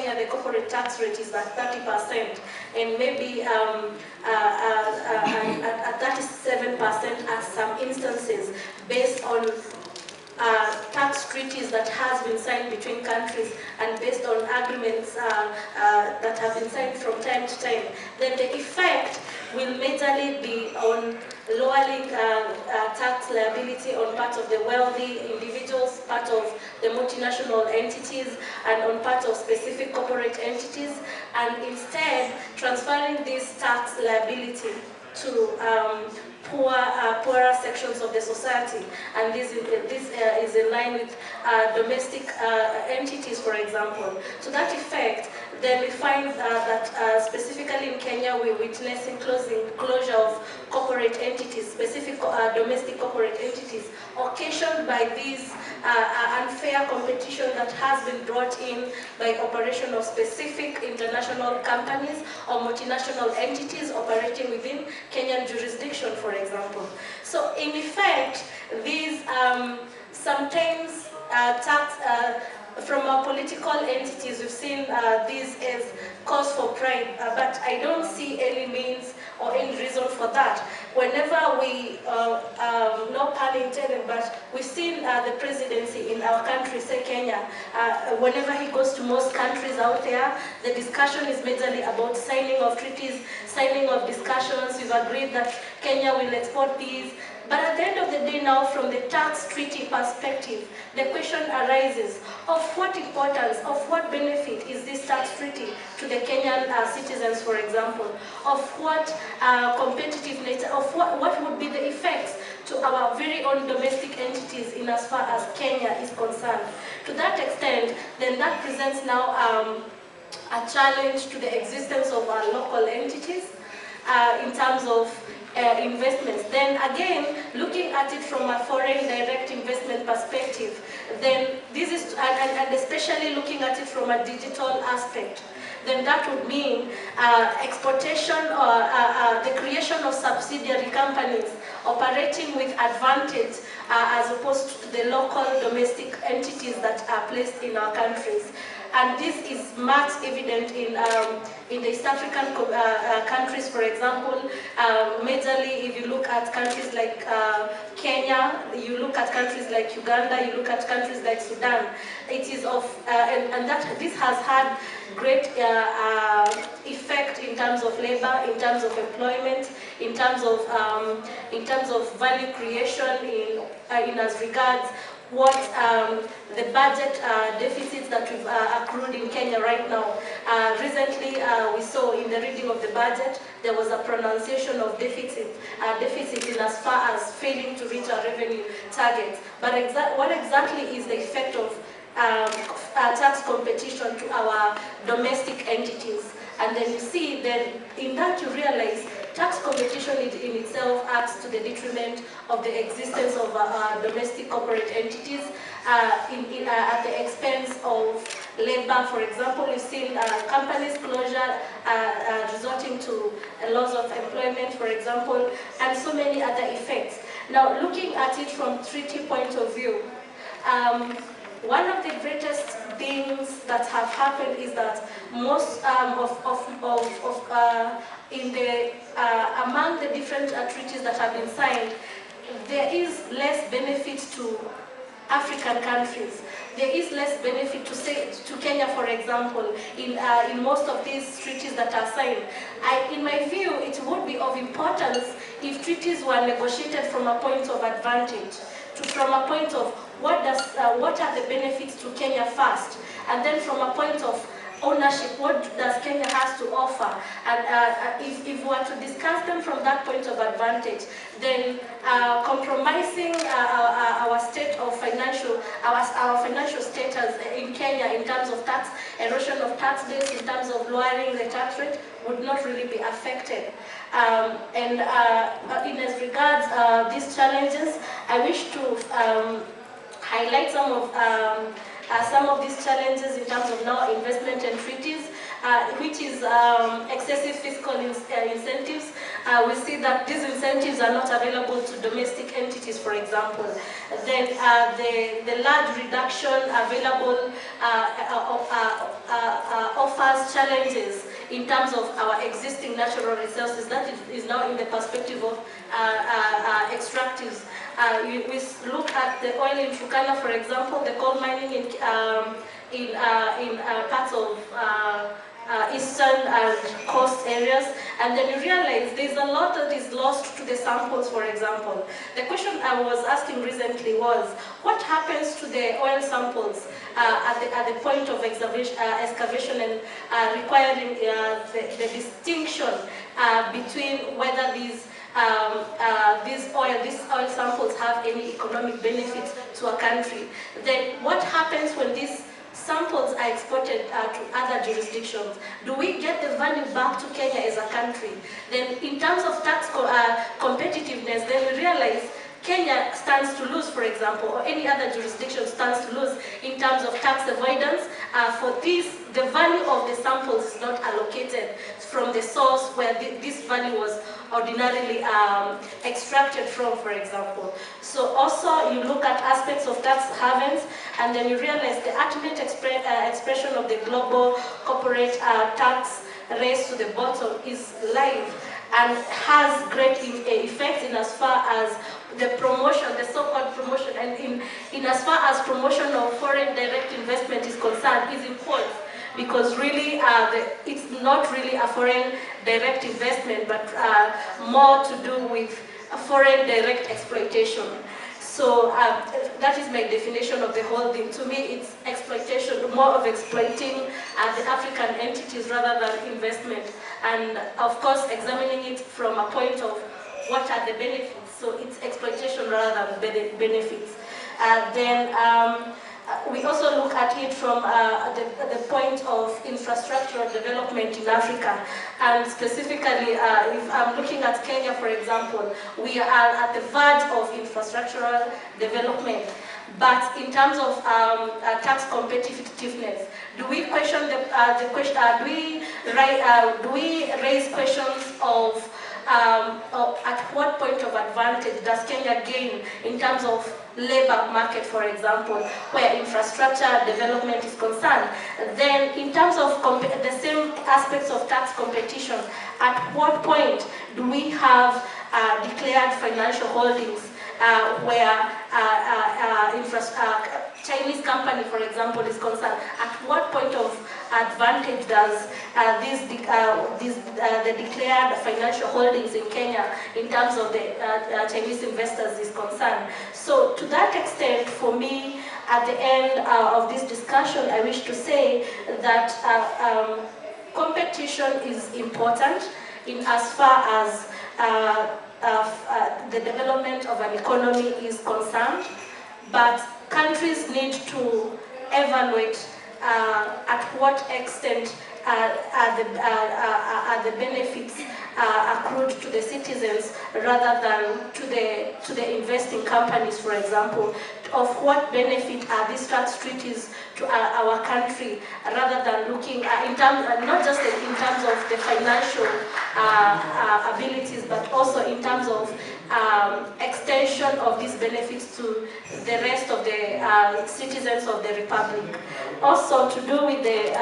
Kenya the corporate tax rate is at 30%, and maybe at 37% at some instances, based on tax treaties that has been signed between countries and based on agreements that have been signed from time to time, then the effect will majorly be on lowering tax liability on part of the wealthy individuals, part of the multinational entities, and on part of specific corporate entities, and instead transferring this tax liability to poorer sections of the society. And this is in line with domestic entities, for example. To that effect, then we find that specifically in Kenya, we're witnessing closure of corporate entities, specific domestic corporate entities, occasioned by this unfair competition that has been brought in by operation of specific international companies or multinational entities operating within Kenyan jurisdiction, for example. So in effect, these sometimes tax from our political entities, we've seen this as cause for pride, but I don't see any means or any reason for that. Whenever we, no pun intended, but we've seen the presidency in our country, say Kenya, whenever he goes to most countries out there, the discussion is majorly about signing of treaties, signing of discussions. We've agreed that Kenya will export these. But at the end of the day now, from the tax treaty perspective, the question arises of what importance, of what benefit is this tax treaty to the Kenyan citizens, for example, of what competitive nature, of what would be the effects to our very own domestic entities in as far as Kenya is concerned. To that extent, then that presents now a challenge to the existence of our local entities in terms of investments. Then again, looking at it from a foreign direct investment perspective, then this is, and especially looking at it from a digital aspect, then that would mean exportation or the creation of subsidiary companies operating with advantage as opposed to the local domestic entities that are placed in our countries. And this is much evident in the East African countries, for example. Majorly, if you look at countries like Kenya, you look at countries like Uganda, you look at countries like Sudan. It is of, and that this has had great effect in terms of labor, in terms of employment, in terms of value creation, in as regards what the budget deficits that we've accrued in Kenya right now. Recently, we saw in the reading of the budget, there was a pronunciation of deficit in as far as failing to reach our revenue targets. But what exactly is the effect of tax competition to our domestic entities? And then you see, then in that you realize tax competition in itself acts to the detriment of the existence of domestic corporate entities at the expense of labor. For example, we've seen companies closure resorting to a loss of employment, for example, and so many other effects. Now, looking at it from treaty point of view, one of the greatest things that have happened is that most among the different treaties that have been signed, there is less benefit to African countries. There is less benefit to Kenya, for example, in most of these treaties that are signed. In my view, it would be of importance if treaties were negotiated from a point of advantage, from a point of what are the benefits to Kenya first, and then from a point of ownership, what does Kenya has to offer? And if we were to discuss them from that point of advantage, then compromising our state of our financial status in Kenya in terms of tax, erosion of tax base, in terms of lowering the tax rate, would not really be affected. In as regards these challenges, I wish to highlight some of these challenges in terms of now investment and treaties, which is excessive fiscal incentives. We see that these incentives are not available to domestic entities, for example. Then the large reduction available offers challenges in terms of our existing natural resources. That is now in the perspective of extractives. We look at the oil in Turkana, for example, the coal mining in parts of eastern and coast areas, and then you realize there's a lot that is lost to the samples, for example. The question I was asking recently was, what happens to the oil samples at the point of excavation and requiring the distinction between whether these oil samples have any economic benefits to a country? Then what happens when these samples are exported to other jurisdictions? Do we get the value back to Kenya as a country? Then in terms of tax competitiveness, then we realize Kenya stands to lose, for example, or any other jurisdiction stands to lose in terms of tax avoidance. For this, the value of the samples is not allocated from the source where this value was ordinarily extracted from, for example. So also you look at aspects of tax havens, and then you realize the ultimate expression of the global corporate tax race to the bottom is live and has great effects in as far as the promotion, the so-called promotion, and in as far as promotion of foreign direct investment is concerned, is important. Because really, it's not really a foreign direct investment, but more to do with a foreign direct exploitation. So that is my definition of the whole thing. To me, it's exploitation, more of exploiting the African entities rather than investment. And of course, examining it from a point of what are the benefits. So it's exploitation rather than benefits. We also look at it from the point of infrastructural development in Africa. And specifically, if I'm looking at Kenya, for example, we are at the verge of infrastructural development. But in terms of tax competitiveness, do we question the question? Do we raise questions of at what point of advantage does Kenya gain in terms of labor market, for example, where infrastructure development is concerned? Then in terms of the same aspects of tax competition, at what point do we have declared financial holdings where Chinese company, for example, is concerned? At what point of advantage does the declared financial holdings in Kenya in terms of the Chinese investors is concerned? So to that extent, for me, at the end of this discussion, I wish to say that competition is important in as far as the development of an economy is concerned, but countries need to evaluate at what extent are the benefits accrued to the citizens rather than to the investing companies, for example. Of what benefit are these tax treaties to our country, rather than looking in terms, not just in terms of the financial abilities, but also in terms of extension of these benefits to the rest of the citizens of the Republic. Also, to do with the,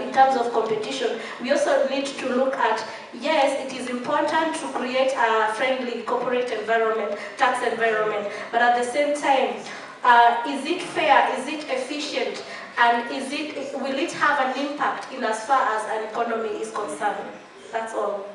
in terms of competition, we also need to look at, yes, it is important to create a friendly corporate environment, tax environment, but at the same time, is it fair, is it efficient, and will it have an impact in as far as an economy is concerned? That's all.